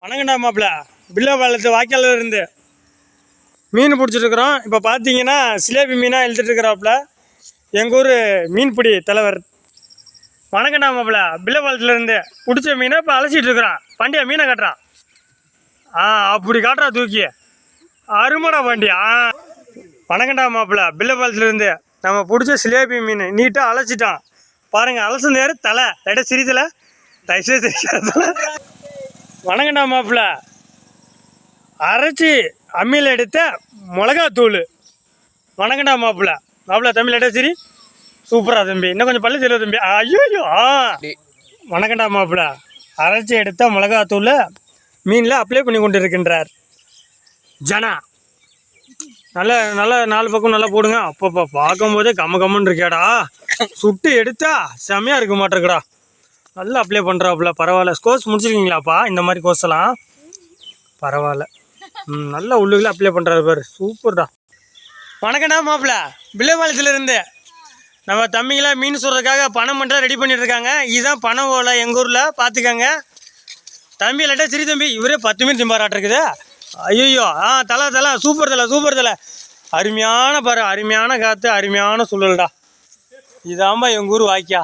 வணக்கண்டா மாப்பிள்ள பில்லபாளையத்து வாய்க்காலில் இருந்து மீன் பிடிச்சிட்ருக்குறோம். இப்போ பார்த்தீங்கன்னா சிலேபி மீனாக இழுத்துட்ருக்குறாப்புல எங்கள் ஊர் மீன்பிடி தலைவர். வணக்கண்டா மாப்பிள்ள பில்லபாளையத்துலேருந்து பிடிச்ச மீனை இப்போ அலசிட்டு இருக்கிறான். பாண்டியா மீனை கட்டுறான். அப்படி காட்டுறா தூக்கி அருமடா பாண்டியா. வணக்கண்டா மாப்பிள்ள பில்லபாளையத்துலேருந்து நம்ம பிடிச்ச சிலேபி மீன் நீட்டாக அலசிட்டான் பாருங்கள். அலசு நேரம் தலை லைட்டாக சிரித்தலை தயவுசெய்து தெரியாதல. வணக்கண்டா மாப்பிள்ள அரைச்சி அம்மியில் எடுத்த மிளகாத்தூள். வணக்கண்டா மாப்பிள்ள மாப்பிள்ள தம்பி லைட்டாக சரி சூப்பரா தம்பி, இன்னும் கொஞ்சம் பள்ளி தெரியல தம்பி. ஐயோ வணக்கண்டா மாப்பிள்ள அரைச்சி எடுத்த மிளகாத்தூள் மீனில் அப்ளை பண்ணி கொண்டு இருக்கின்றார் ஜனா. நல்லா நல்லா 4 பக்கம் நல்லா போடுங்க. அப்பப்போ பார்க்கும்போதே கம்மன்னு இருக்கேடா, சுட்டு எடுத்தா செம்மையாக இருக்க மாட்டேருக்குடா. நல்லா அப்ளை பண்ணுறாப்புல. பரவாயில்ல. கோர்ஸ் முடிச்சிருக்கீங்களாப்பா? இந்த மாதிரி கோர்ஸ் எல்லாம் பரவாயில்ல. நல்லா உள்ளுக்குள்ள அப்ளை பண்ணுறாரு பாரு, சூப்பர்டா. வணக்கம்டா மாப்பிள்ள பில்லபாளையத்துலேருந்து நம்ம தம்பிங்களாம் மீன் சொல்கிறதுக்காக பணம் மட்டும் ரெடி பண்ணிட்டு இருக்காங்க. இதுதான் பணம் ஓலை எங்கள் ஊரில் பார்த்துக்கங்க. தம்பி இல்லாட்டா சரி தம்பி, இவரே 10 மீன் திம்பாராட்டிருக்குது. ஐயோ தலை சூப்பர் தலை. அருமையான பாரு, அருமையான காற்று, அருமையான சூழல்டா. இதாம்பா எங்கள் ஊர் வாய்க்கா.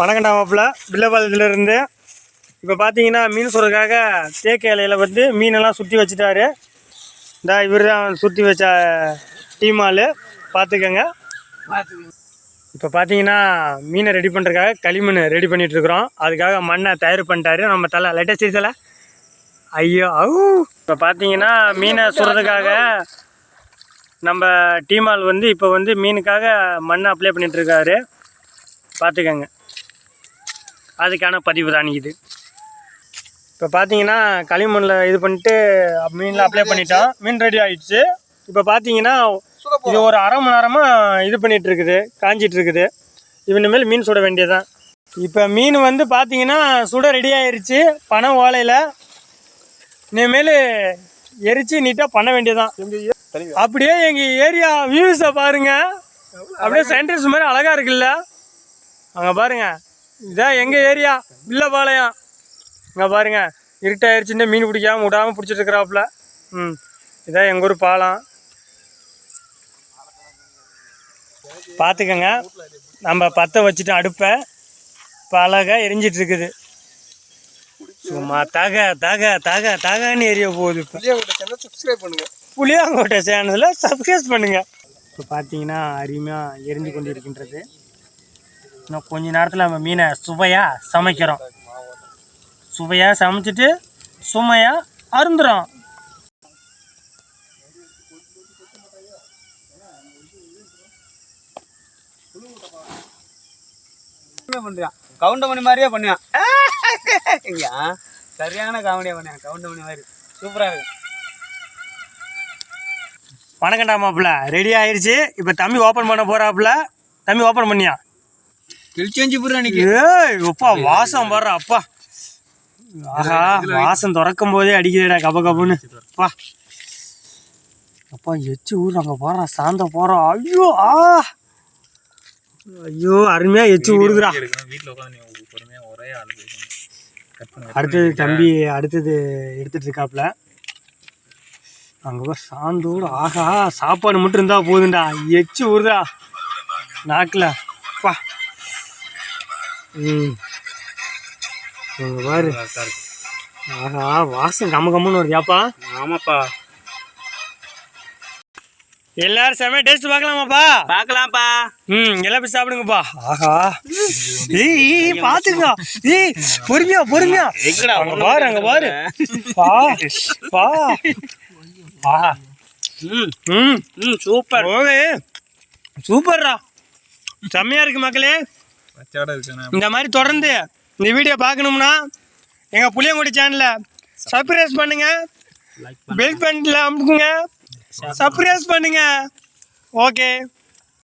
வணக்கண்டா மாப்பிள்ள பில்லபாளையத்துலேருந்து இப்போ பார்த்தீங்கன்னா மீன் சொல்கிறதுக்காக தேக்க இலையில் வந்து மீனெல்லாம் சுற்றி வச்சுட்டாரு. இந்த இவர் தான் சுற்றி வச்ச டீமால் பார்த்துக்கங்க. இப்போ பார்த்தீங்கன்னா மீனை ரெடி பண்ணுறதுக்காக களிமண் ரெடி பண்ணிகிட்ருக்குறோம். அதுக்காக மண்ணை தயார் பண்ணிட்டாரு நம்ம தலை லைட்டாக சரி தலை. ஐயோ இப்போ பார்த்தீங்கன்னா மீனை சுடுறதுக்காக நம்ம டீமால் வந்து இப்போ வந்து மீனுக்காக மண்ணை அப்ளை பண்ணிகிட்ருக்காரு பார்த்துக்கங்க. அதுக்கான பதிவு தான் இது. இப்போ பார்த்தீங்கன்னா களிமண்ணில் இது பண்ணிட்டு மீனில் அப்ளை பண்ணிட்டோம். மீன் ரெடி ஆகிடுச்சு. இப்போ பார்த்தீங்கன்னா இது ஒரு அரை மணி நேரமாக இது பண்ணிகிட்ருக்குது, காஞ்சிட்ருக்குது. இவனுமேல் மீன் சுட வேண்டியதுதான். இப்போ மீன் வந்து பார்த்தீங்கன்னா சுட ரெடி ஆயிடுச்சு பனை ஓலையில். இனிமேல் எரிச்சு நீட்டாக பண்ண வேண்டியதுதான். அப்படியே எங்கள் ஏரியா வியூஸை பாருங்கள், அப்படியே சென்டர்ஸ் மாதிரி அழகாக இருக்குல்ல. அங்கே பாருங்கள், இதான் எங்கள் ஏரியா பில்லபாளையம். இங்கே பாருங்கள் இருட்டாயிருச்சுன்னு மீன் பிடிக்காமல் விடாமல் பிடிச்சிட்ருக்குறாப்புல. இதான் எங்கள் ஊர் பாலம் பார்த்துக்கங்க. நம்ம பற்ற வச்சுட்டு அடுப்பை இப்போ அழகாக எரிஞ்சிட்ருக்குது. சும்மா தகன்னு எரிய போகுது. புளியாங்கோட்டை சேனலில் சப்ஸ்கிரைப் பண்ணுங்கள். இப்போ பார்த்தீங்கன்னா அருமையாக எரிஞ்சு கொண்டு இருக்கின்றது. இன்னும் கொஞ்ச நேரத்தில் நம்ம மீனை சுவையாக சமைக்கிறோம். சுவையாக சமைச்சிட்டு சுமையாக அருந்துறோம். பண்ணுறான் கவுண்டமணி மாதிரியே பண்ணுவான். சரியான காமெடியாக பண்ணுவான், கவுண்டமணி மாதிரி சூப்பராக இருக்கு. வணக்கண்டா மாப்பிள்ள ரெடி ஆயிடுச்சு. இப்போ தம்பி ஓப்பன் பண்ண போகிறாப்புல. தம்பி ஓப்பன் பண்ணியா? அப்பா வாசம் பாடுற அப்பா. ஆஹா வாசம் திறக்கும் போதே அடிக்கிறடா கபன்னு. அப்பா அப்பா எச்சு ஊடுறாங்க போடுறா, சாந்த போறோம். ஐயோ ஐயோ அருமையா எச்சு ஊடுதுடா. அடுத்தது தம்பி அடுத்தது எடுத்துட்டு இருக்காப்புல. அங்கே சாந்தோடு. ஆஹா சாப்பாடு மட்டும் இருந்தா போதுண்டா, எச்சு ஊடுதா நாக்கில். அப்பா பாரு. ஆஹா வாசம் கம்மன்னு வருதியாப்பா. ஆமாப்பா, எல்லாரும் செமையா டேஸ்ட் பார்க்கலாமாப்பா? பார்க்கலாம்ப்பா. எல்லாம் போய் சாப்பிடுங்கப்பா. ஆஹா பாத்துங்க. பொறுமையா அங்க பாரு, அங்க பாரு. பா ஆஹா சூப்பர். ஓகே சூப்பர்ரா, செம்மையா இருக்கு மக்களே. இந்த மாதிரி தொடர்ந்து இந்த வீடியோ பார்க்கணும்னா எங்கள் புளியங்குடி சேனலை சப்ஸ்கிரைப் பண்ணுங்க, பெல் பட்டனில் அமுக்குங்க, சப்ஸ்கிரைப் பண்ணுங்க. ஓகே.